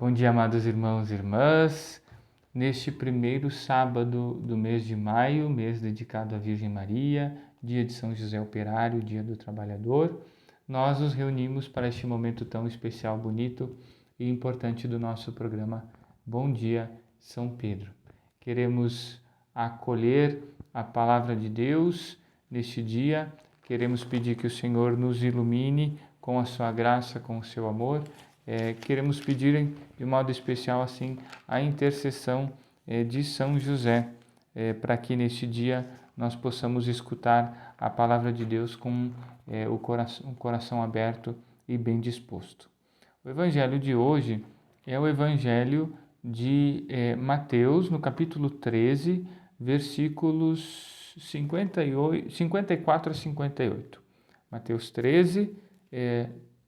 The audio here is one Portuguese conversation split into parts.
Bom dia, amados irmãos e irmãs. Neste primeiro sábado do mês de maio, mês dedicado à Virgem Maria, dia de São José Operário, dia do trabalhador, nós nos reunimos para este momento tão especial, bonito e importante do nosso programa Bom Dia, São Pedro. Queremos acolher a palavra de Deus neste dia, queremos pedir que o Senhor nos ilumine com a sua graça, com o seu amor. Queremos pedir de modo especial assim a intercessão de São José, para que neste dia nós possamos escutar a palavra de Deus com um coração aberto e bem disposto. O evangelho de hoje é o evangelho de Mateus, no capítulo 13, versículos 54 a 58. Mateus 13,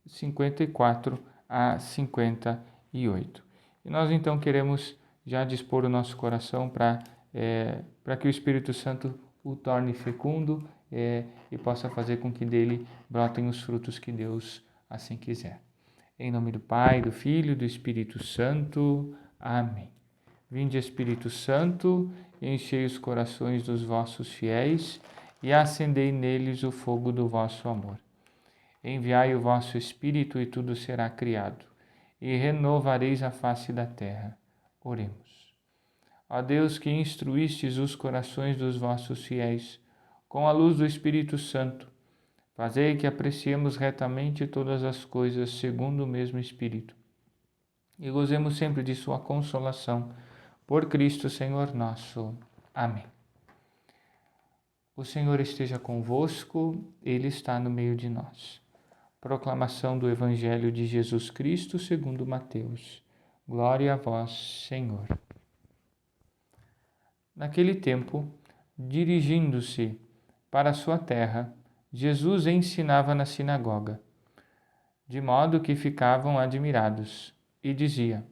54 a 58. E nós então queremos já dispor o nosso coração para que o Espírito Santo o torne fecundo e possa fazer com que dele brotem os frutos que Deus assim quiser. Em nome do Pai, do Filho e do Espírito Santo. Amém. Vinde, Espírito Santo, enchei os corações dos vossos fiéis e acendei neles o fogo do vosso amor. Enviai o vosso Espírito e tudo será criado, e renovareis a face da terra. Oremos. Ó Deus, que instruístes os corações dos vossos fiéis, com a luz do Espírito Santo, fazei que apreciemos retamente todas as coisas segundo o mesmo Espírito, e gozemos sempre de sua consolação, por Cristo Senhor nosso. Amém. O Senhor esteja convosco, Ele está no meio de nós. Proclamação do Evangelho de Jesus Cristo segundo Mateus. Glória a vós, Senhor. Naquele tempo, dirigindo-se para a sua terra, Jesus ensinava na sinagoga, de modo que ficavam admirados, e diziam: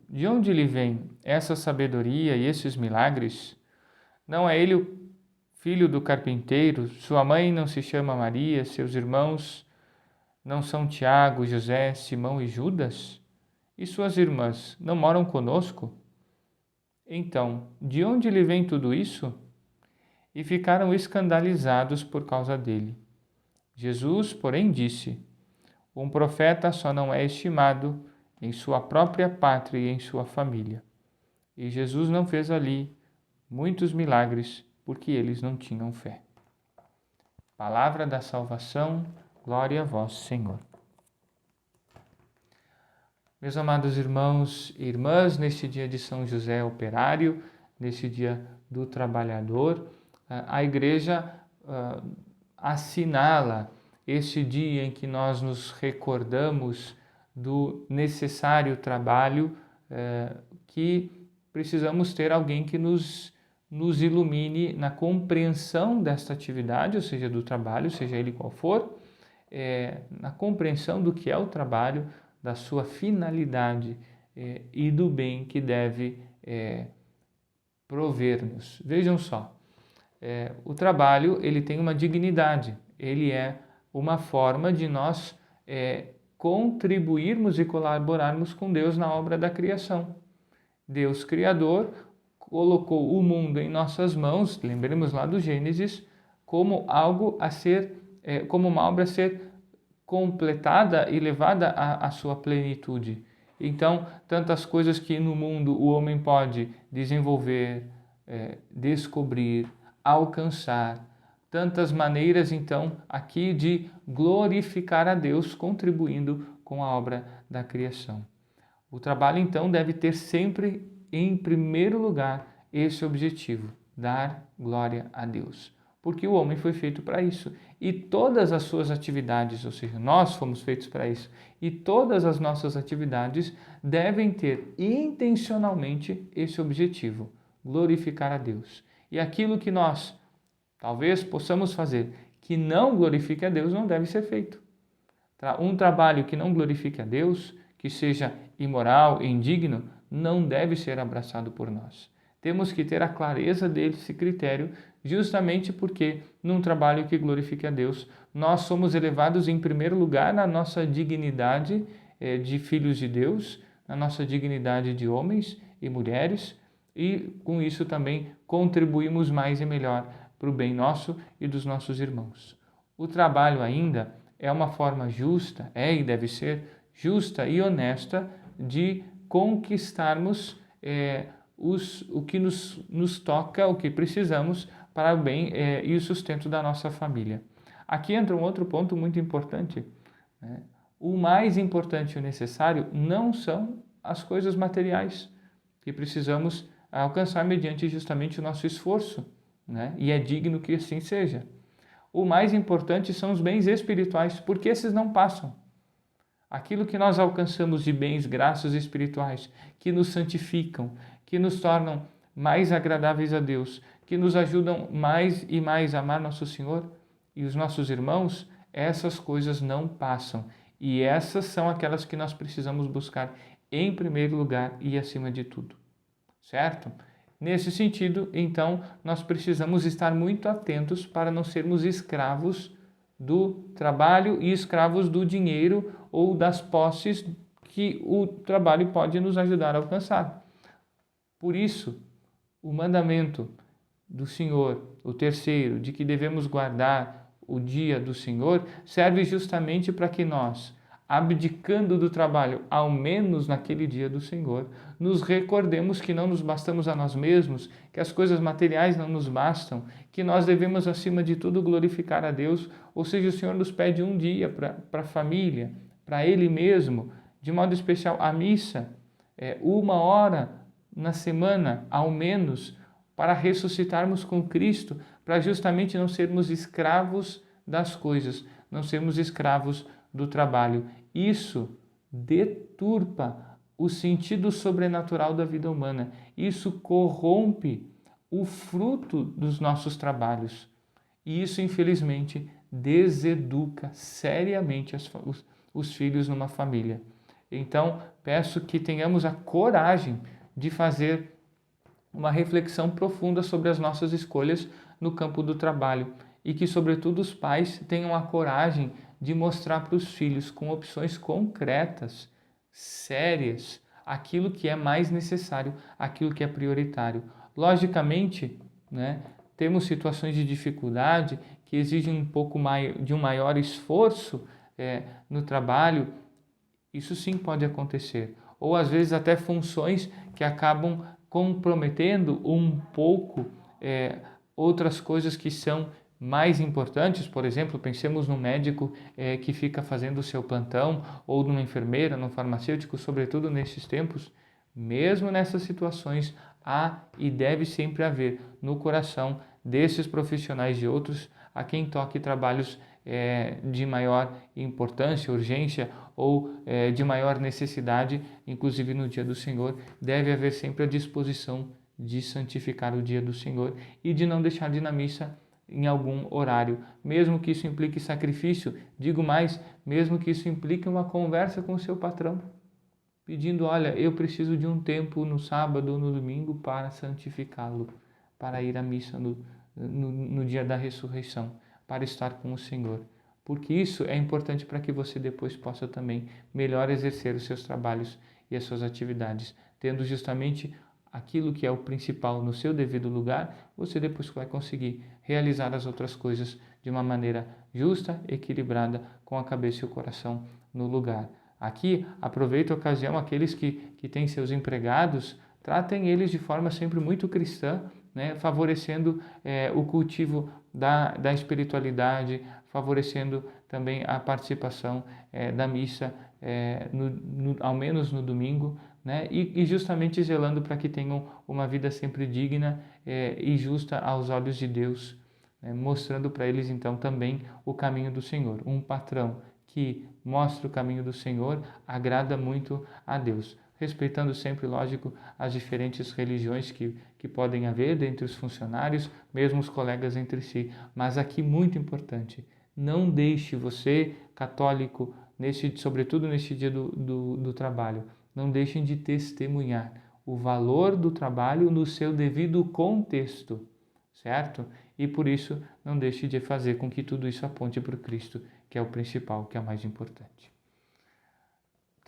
de onde lhe vem essa sabedoria e esses milagres? Não é ele o filho do carpinteiro? Sua mãe não se chama Maria? Seus irmãos não são Tiago, José, Simão e Judas? E suas irmãs não moram conosco? Então, de onde lhe vem tudo isso? E ficaram escandalizados por causa dele. Jesus, porém, disse: um profeta só não é estimado em sua própria pátria e em sua família. E Jesus não fez ali muitos milagres, porque eles não tinham fé. Palavra da salvação, glória a vós, Senhor. Meus amados irmãos e irmãs, neste dia de São José Operário, neste dia do trabalhador, a Igreja assinala este dia em que nós nos recordamos do necessário trabalho, que precisamos ter alguém que nos ilumine na compreensão desta atividade, ou seja, do trabalho, seja ele qual for, na compreensão do que é o trabalho, da sua finalidade e do bem que deve prover-nos. Vejam só, o trabalho ele tem uma dignidade, ele é uma forma de nós contribuirmos e colaborarmos com Deus na obra da criação. Deus Criador colocou o mundo em nossas mãos, lembremos lá do Gênesis, como algo a ser, como uma obra a ser completada e levada à sua plenitude. Então, tantas coisas que no mundo o homem pode desenvolver, descobrir, alcançar, tantas maneiras, então, aqui de glorificar a Deus, contribuindo com a obra da criação. O trabalho, então, deve ter sempre, em primeiro lugar, esse objetivo, dar glória a Deus. Porque o homem foi feito para isso. E todas as suas atividades, ou seja, nós fomos feitos para isso, e todas as nossas atividades devem ter intencionalmente esse objetivo, glorificar a Deus. E aquilo que nós talvez possamos fazer que não glorifique a Deus não deve ser feito. Um trabalho que não glorifique a Deus, que seja imoral e indigno, não deve ser abraçado por nós. Temos que ter a clareza desse critério, justamente porque num trabalho que glorifique a Deus, nós somos elevados em primeiro lugar na nossa dignidade de filhos de Deus, na nossa dignidade de homens e mulheres, e com isso também contribuímos mais e melhor para o bem nosso e dos nossos irmãos. O trabalho ainda é uma forma justa, e deve ser justa e honesta de conquistarmos o que nos toca, o que precisamos para o bem e o sustento da nossa família. Aqui entra um outro ponto muito importante, né? O mais importante e o necessário não são as coisas materiais que precisamos alcançar mediante justamente o nosso esforço, né? E é digno que assim seja. O mais importante são os bens espirituais, porque esses não passam. Aquilo que nós alcançamos de bens, graças espirituais, que nos santificam, que nos tornam mais agradáveis a Deus, que nos ajudam mais e mais a amar nosso Senhor e os nossos irmãos, essas coisas não passam. E essas são aquelas que nós precisamos buscar em primeiro lugar e acima de tudo. Certo? Nesse sentido, então, nós precisamos estar muito atentos para não sermos escravos do trabalho e escravos do dinheiro ou das posses que o trabalho pode nos ajudar a alcançar. Por isso, o mandamento do Senhor, o terceiro, de que devemos guardar o dia do Senhor, serve justamente para que nós, abdicando do trabalho, ao menos naquele dia do Senhor, nos recordemos que não nos bastamos a nós mesmos, que as coisas materiais não nos bastam, que nós devemos, acima de tudo, glorificar a Deus, ou seja, o Senhor nos pede um dia para a família, para Ele mesmo, de modo especial a missa, 1 hora na semana, ao menos, para ressuscitarmos com Cristo, para justamente não sermos escravos das coisas, não sermos escravos do trabalho. Isso deturpa o sentido sobrenatural da vida humana. Isso corrompe o fruto dos nossos trabalhos. E isso, infelizmente, deseduca seriamente os filhos numa família. Então, peço que tenhamos a coragem de fazer uma reflexão profunda sobre as nossas escolhas no campo do trabalho e que, sobretudo, os pais tenham a coragem de mostrar para os filhos com opções concretas, sérias, aquilo que é mais necessário, aquilo que é prioritário. Logicamente, né, temos situações de dificuldade que exigem um pouco de um maior esforço no trabalho. Isso sim pode acontecer. Ou às vezes até funções que acabam comprometendo um pouco outras coisas que são mais importantes. Por exemplo, pensemos num médico que fica fazendo o seu plantão, ou numa enfermeira, num farmacêutico, sobretudo nesses tempos. Mesmo nessas situações, há e deve sempre haver no coração desses profissionais e outros a quem toque trabalhos de maior importância, urgência ou de maior necessidade, inclusive no dia do Senhor, deve haver sempre a disposição de santificar o dia do Senhor e de não deixar de ir na missa em algum horário, mesmo que isso implique sacrifício, digo mais, mesmo que isso implique uma conversa com o seu patrão, pedindo, olha, eu preciso de um tempo no sábado ou no domingo para santificá-lo, para ir à missa no dia da ressurreição, para estar com o Senhor. Porque isso é importante para que você depois possa também melhor exercer os seus trabalhos e as suas atividades, tendo justamente aquilo que é o principal no seu devido lugar, você depois vai conseguir realizar as outras coisas de uma maneira justa, equilibrada, com a cabeça e o coração no lugar. Aqui, aproveito a ocasião, aqueles que têm seus empregados, tratem eles de forma sempre muito cristã, né, favorecendo o cultivo da espiritualidade, favorecendo também a participação da missa, ao menos no domingo, né, e justamente zelando para que tenham uma vida sempre digna e justa aos olhos de Deus, né, mostrando para eles então também o caminho do Senhor. Um patrão que mostra o caminho do Senhor agrada muito a Deus, respeitando sempre, lógico, as diferentes religiões que podem haver dentre os funcionários, mesmo os colegas entre si. Mas aqui, muito importante, não deixe você, católico, sobretudo neste dia do trabalho, não deixem de testemunhar o valor do trabalho no seu devido contexto, certo? E por isso, não deixe de fazer com que tudo isso aponte para o Cristo, que é o principal, que é o mais importante.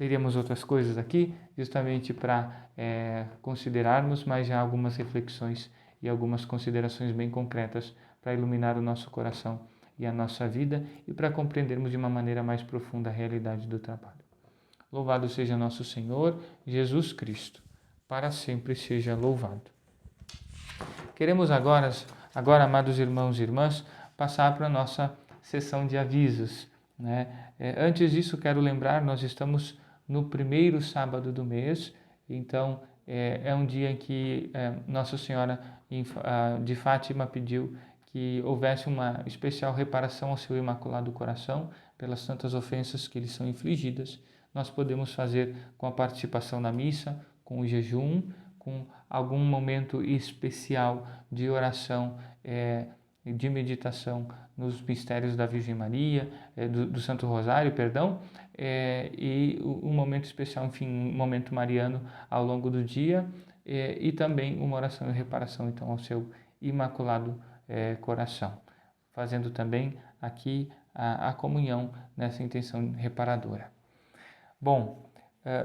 Teríamos outras coisas aqui, justamente para considerarmos, mas já algumas reflexões e algumas considerações bem concretas para iluminar o nosso coração e a nossa vida e para compreendermos de uma maneira mais profunda a realidade do trabalho. Louvado seja nosso Senhor Jesus Cristo, para sempre seja louvado. Queremos agora, amados irmãos e irmãs, passar para a nossa sessão de avisos, né? Antes disso, quero lembrar, nós estamos no primeiro sábado do mês, então é um dia em que Nossa Senhora de Fátima pediu que houvesse uma especial reparação ao seu Imaculado Coração pelas tantas ofensas que lhe são infligidas. Nós podemos fazer com a participação na missa, com o jejum, com algum momento especial de oração, de meditação nos mistérios da Virgem Maria, do Santo Rosário, e um momento especial, enfim, um momento mariano ao longo do dia, e também uma oração e reparação, então, ao seu Imaculado Coração, fazendo também aqui a comunhão nessa intenção reparadora. Bom,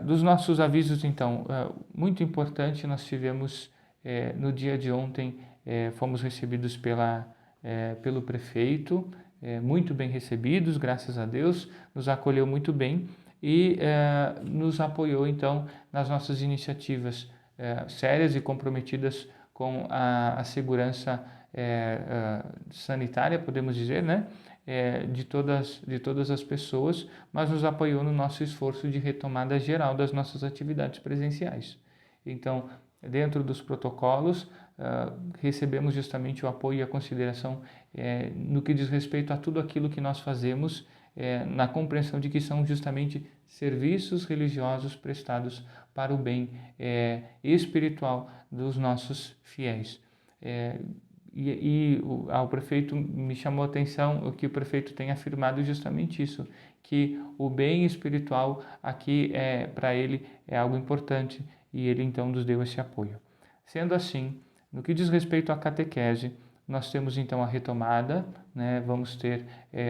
dos nossos avisos, então, muito importante, nós tivemos no dia de ontem, fomos recebidos pelo prefeito, muito bem recebidos, graças a Deus, nos acolheu muito bem e nos apoiou, então, nas nossas iniciativas sérias e comprometidas com a segurança sanitária, podemos dizer, né? De todas as pessoas, mas nos apoiou no nosso esforço de retomada geral das nossas atividades presenciais. Então, dentro dos protocolos, recebemos justamente o apoio e a consideração no que diz respeito a tudo aquilo que nós fazemos, na compreensão de que são justamente serviços religiosos prestados para o bem espiritual dos nossos fiéis. Ao prefeito me chamou a atenção o que o prefeito tem afirmado justamente isso, que o bem espiritual aqui para ele é algo importante e ele então nos deu esse apoio. Sendo assim, no que diz respeito à catequese, nós temos então a retomada, né? Vamos ter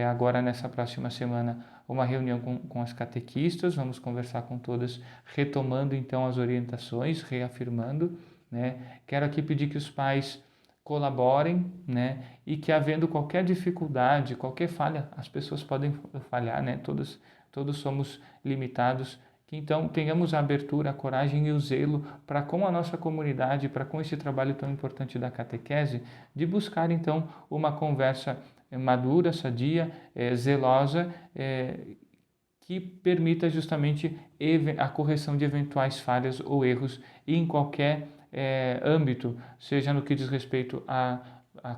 agora nessa próxima semana uma reunião com as catequistas, vamos conversar com todas, retomando então as orientações, reafirmando, né? Quero aqui pedir que os pais colaborem, né? E que havendo qualquer dificuldade, qualquer falha, as pessoas podem falhar, né? Todos somos limitados, que então tenhamos a abertura, a coragem e o zelo para com a nossa comunidade, para com esse trabalho tão importante da catequese, de buscar então uma conversa madura, sadia, zelosa, que permita justamente a correção de eventuais falhas ou erros em qualquer âmbito, seja no que diz respeito à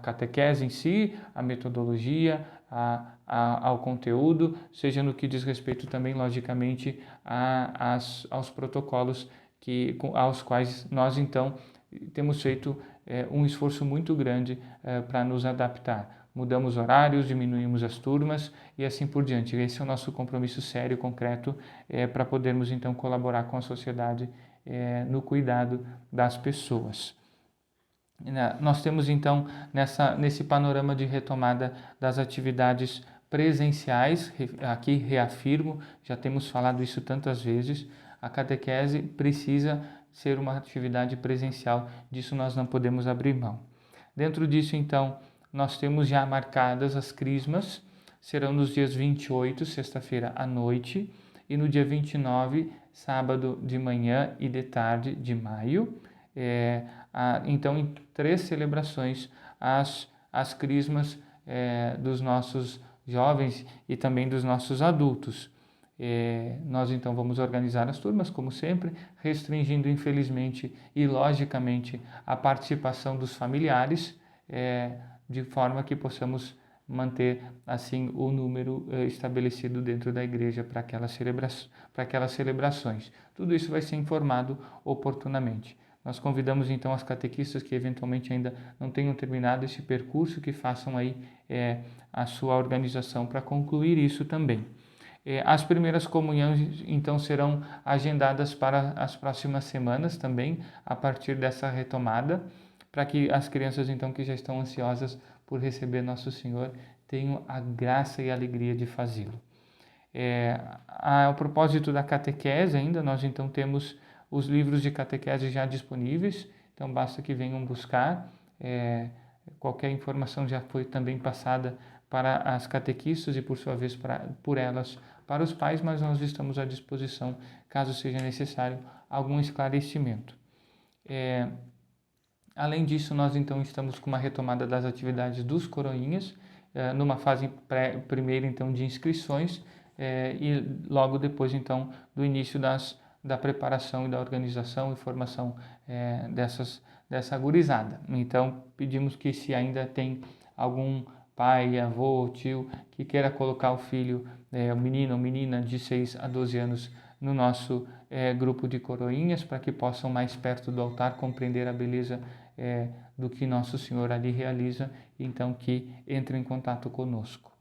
catequese em si, à metodologia, ao conteúdo, seja no que diz respeito também, logicamente, aos protocolos aos quais nós, então, temos feito um esforço muito grande para nos adaptar. Mudamos horários, diminuímos as turmas e assim por diante. Esse é o nosso compromisso sério, concreto, para podermos, então, colaborar com a sociedade no cuidado das pessoas. Nós temos então nesse panorama de retomada das atividades presenciais, aqui reafirmo, já temos falado isso tantas vezes, a catequese precisa ser uma atividade presencial, disso nós não podemos abrir mão. Dentro disso então, nós temos já marcadas as crismas, serão nos dias 28, sexta-feira à noite, e no dia 29, sábado de manhã e de tarde de maio. Então, em 3 celebrações, as crismas dos nossos jovens e também dos nossos adultos. Nós, então, vamos organizar as turmas, como sempre, restringindo, infelizmente e logicamente, a participação dos familiares, de forma que possamos manter, assim, o número estabelecido dentro da igreja para aquelas celebrações. Tudo isso vai ser informado oportunamente. Nós convidamos, então, as catequistas que eventualmente ainda não tenham terminado esse percurso, que façam aí a sua organização para concluir isso também. As primeiras comunhões, então, serão agendadas para as próximas semanas também, a partir dessa retomada, para que as crianças, então, que já estão ansiosas por receber Nosso Senhor, tenham a graça e a alegria de fazê-lo. Ao propósito da catequese ainda, nós então temos os livros de catequese já disponíveis, então basta que venham buscar. Qualquer informação já foi também passada para as catequistas e, por sua vez, por elas para os pais, mas nós estamos à disposição caso seja necessário algum esclarecimento. Além disso, nós então estamos com uma retomada das atividades dos coroinhas, numa fase primeira então de inscrições, e logo depois então do início da preparação e da organização e formação dessa gurizada. Então pedimos que, se ainda tem algum pai, avô, tio que queira colocar o filho, o menino ou menina de 6 a 12 anos no nosso grupo de coroinhas, para que possam mais perto do altar compreender a beleza do que Nosso Senhor ali realiza, então que entrem em contato conosco.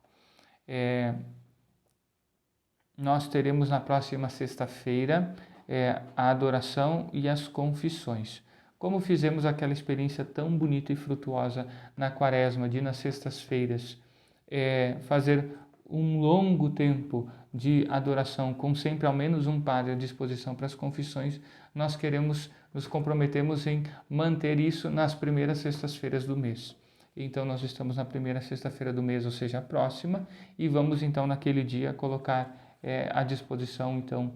Nós teremos na próxima sexta-feira a adoração e as confissões. Como fizemos aquela experiência tão bonita e frutuosa na quaresma, de nas sextas-feiras fazer um longo tempo de adoração, com sempre ao menos um padre à disposição para as confissões, nós nos comprometemos em manter isso nas primeiras sextas-feiras do mês. Então nós estamos na primeira sexta-feira do mês, ou seja, a próxima, e vamos então naquele dia colocar à disposição então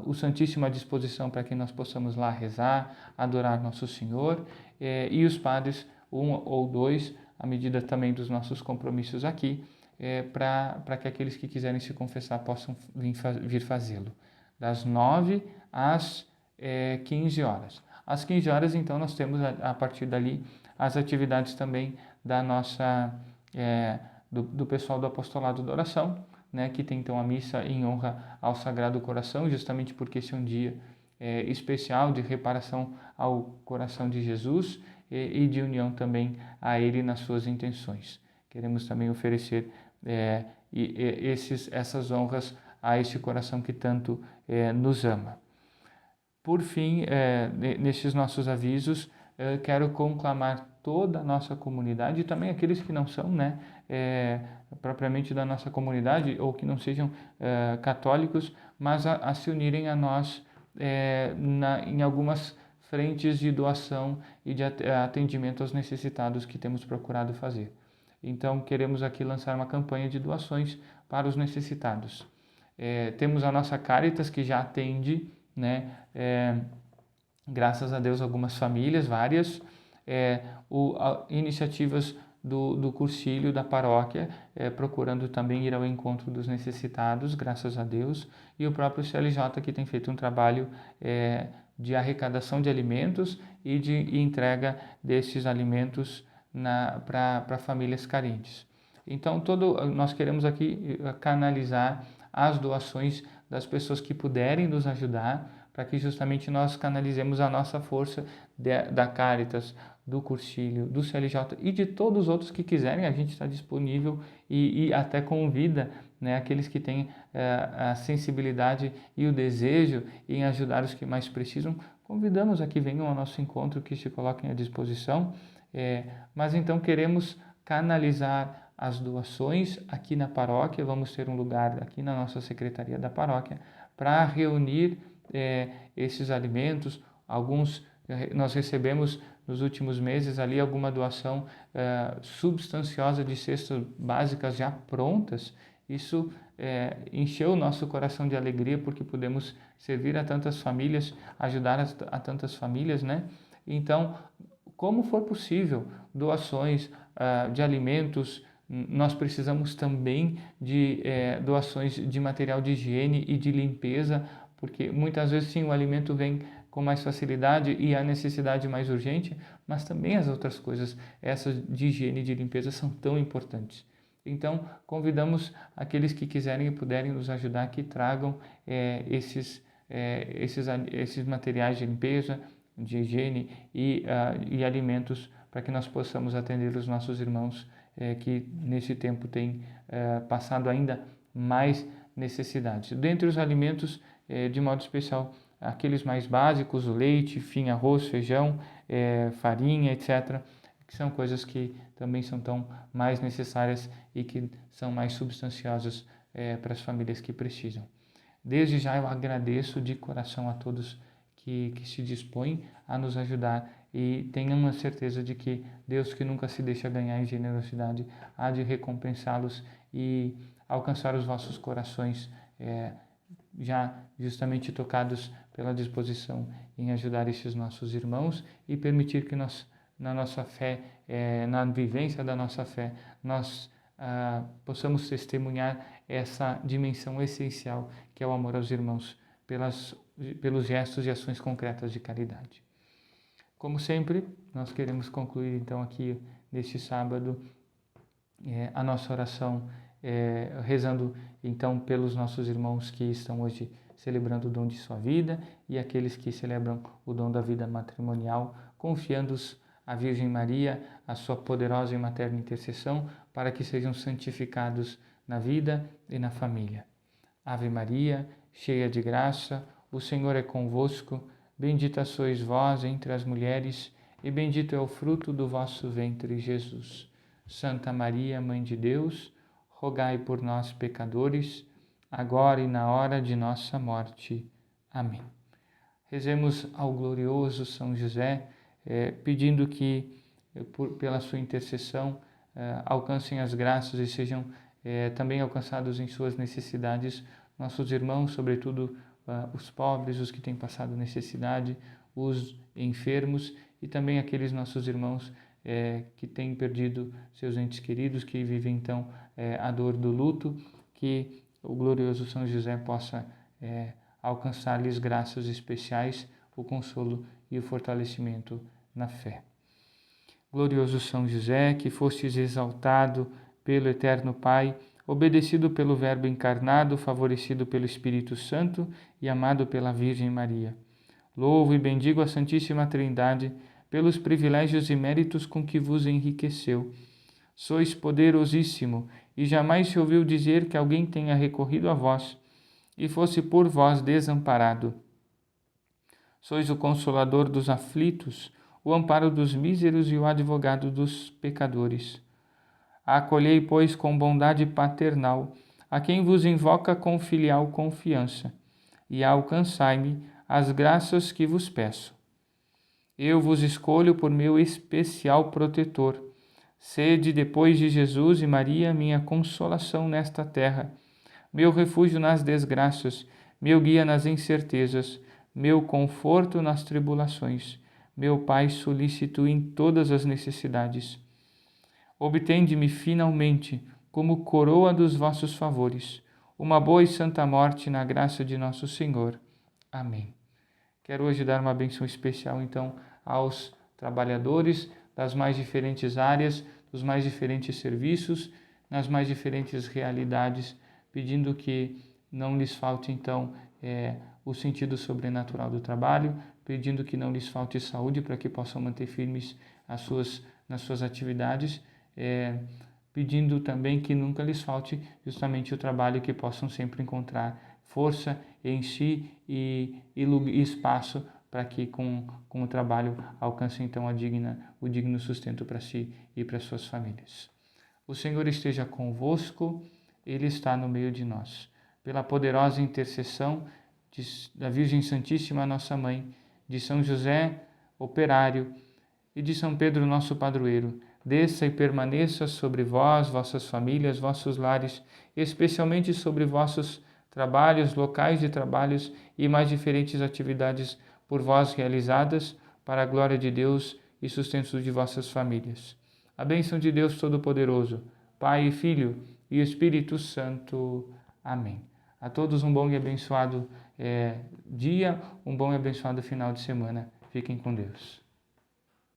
o Santíssimo à disposição para que nós possamos lá rezar, adorar Nosso Senhor, e os padres, um ou dois, à medida também dos nossos compromissos aqui, para que aqueles que quiserem se confessar possam vir fazê-lo, das 9 às 15 horas. Às 15 horas, então, nós temos a partir dali as atividades também da nossa, do pessoal do Apostolado da Oração, né, que tem então a missa em honra ao Sagrado Coração, justamente porque esse é um dia especial de reparação ao coração de Jesus e de união também a Ele nas suas intenções. Queremos também oferecer essas honras a este coração que tanto nos ama. Por fim, nestes nossos avisos, quero conclamar toda a nossa comunidade e também aqueles que não são, propriamente da nossa comunidade ou que não sejam católicos, mas a se unirem a nós em algumas frentes de doação e de atendimento aos necessitados que temos procurado fazer. Então, queremos aqui lançar uma campanha de doações para os necessitados. Temos a nossa Caritas, que já atende, graças a Deus, algumas famílias, várias, iniciativas do cursilho da paróquia, procurando também ir ao encontro dos necessitados, graças a Deus, e o próprio CLJ, que tem feito um trabalho de arrecadação de alimentos e de entrega desses alimentos para famílias carentes. Então, nós queremos aqui canalizar as doações das pessoas que puderem nos ajudar, para que justamente nós canalizemos a nossa força da Caritas, do Cursilho, do CLJ e de todos os outros que quiserem. A gente está disponível e até convida aqueles que têm a sensibilidade e o desejo em ajudar os que mais precisam. Convidamos a que venham ao nosso encontro, que se coloquem à disposição. Mas então queremos canalizar as doações aqui na paróquia. Vamos ter um lugar aqui na nossa secretaria da paróquia para reunir esses alimentos. Alguns nós recebemos nos últimos meses ali alguma doação substanciosa de cestas básicas já prontas. Isso encheu o nosso coração de alegria, porque podemos servir a tantas famílias, ajudar a tantas famílias, Então, como for possível, doações de alimentos. Nós precisamos também de doações de material de higiene e de limpeza, porque muitas vezes sim, o alimento vem com mais facilidade e a necessidade mais urgente, mas também as outras coisas, essas de higiene e de limpeza, são tão importantes. Então, convidamos aqueles que quiserem e puderem nos ajudar, que tragam esses materiais de limpeza, de higiene e alimentos, para que nós possamos atender os nossos irmãos que nesse tempo têm passado ainda mais necessidades. Dentre os alimentos, de modo especial, aqueles mais básicos, o leite, arroz, feijão, farinha, etc., que são coisas que também são tão mais necessárias e que são mais substanciosas para as famílias que precisam. Desde já eu agradeço de coração a todos que se dispõem a nos ajudar e tenham a certeza de que Deus, que nunca se deixa ganhar em generosidade, há de recompensá-los e alcançar os vossos corações, já justamente tocados pela disposição em ajudar esses nossos irmãos e permitir que nós, na nossa fé, na vivência da nossa fé, nós possamos testemunhar essa dimensão essencial que é o amor aos irmãos, pelos gestos e ações concretas de caridade. Como sempre, nós queremos concluir então aqui neste sábado a nossa oração rezando então pelos nossos irmãos que estão hoje celebrando o dom de sua vida e aqueles que celebram o dom da vida matrimonial, confiando-os à Virgem Maria, a sua poderosa e materna intercessão, para que sejam santificados na vida e na família. Ave Maria, cheia de graça, o Senhor é convosco, bendita sois vós entre as mulheres, e bendito é o fruto do vosso ventre, Jesus. Santa Maria, Mãe de Deus, rogai por nós, pecadores, agora e na hora de nossa morte. Amém. Rezemos ao glorioso São José, pedindo que, pela sua intercessão, alcancem as graças e sejam também alcançados em suas necessidades nossos irmãos, sobretudo os pobres, os que têm passado necessidade, os enfermos e também aqueles nossos irmãos que têm perdido seus entes queridos, que vivem então a dor do luto, que o glorioso São José possa alcançar-lhes graças especiais, o consolo e o fortalecimento na fé. Glorioso São José, que fostes exaltado pelo Eterno Pai, obedecido pelo Verbo encarnado, favorecido pelo Espírito Santo e amado pela Virgem Maria. Louvo e bendigo a Santíssima Trindade pelos privilégios e méritos com que vos enriqueceu. Sois poderosíssimo, e jamais se ouviu dizer que alguém tenha recorrido a vós e fosse por vós desamparado. Sois o consolador dos aflitos, o amparo dos míseros e o advogado dos pecadores. Acolhei, pois, com bondade paternal a quem vos invoca com filial confiança, e alcançai-me as graças que vos peço. Eu vos escolho por meu especial protetor. Sede, depois de Jesus e Maria, minha consolação nesta terra, meu refúgio nas desgraças, meu guia nas incertezas, meu conforto nas tribulações, meu Pai solícito em todas as necessidades. Obtende-me finalmente, como coroa dos vossos favores, uma boa e santa morte na graça de nosso Senhor. Amém. Quero hoje dar uma bênção especial, então, aos trabalhadores das mais diferentes áreas, dos mais diferentes serviços, nas mais diferentes realidades, pedindo que não lhes falte, então, o sentido sobrenatural do trabalho, pedindo que não lhes falte saúde para que possam manter firmes nas suas atividades, pedindo também que nunca lhes falte justamente o trabalho, que possam sempre encontrar força em si e espaço para que com o trabalho alcancem então o digno sustento para si e para suas famílias. O Senhor esteja convosco, Ele está no meio de nós. Pela poderosa intercessão da Virgem Santíssima, nossa Mãe, de São José, operário, e de São Pedro, nosso padroeiro, desça e permaneça sobre vós, vossas famílias, vossos lares, especialmente sobre vossos trabalhos, locais de trabalhos e mais diferentes atividades por vós realizadas, para a glória de Deus e sustento de vossas famílias. A bênção de Deus Todo-Poderoso, Pai, Filho e Espírito Santo. Amém. A todos um bom e abençoado dia, um bom e abençoado final de semana. Fiquem com Deus.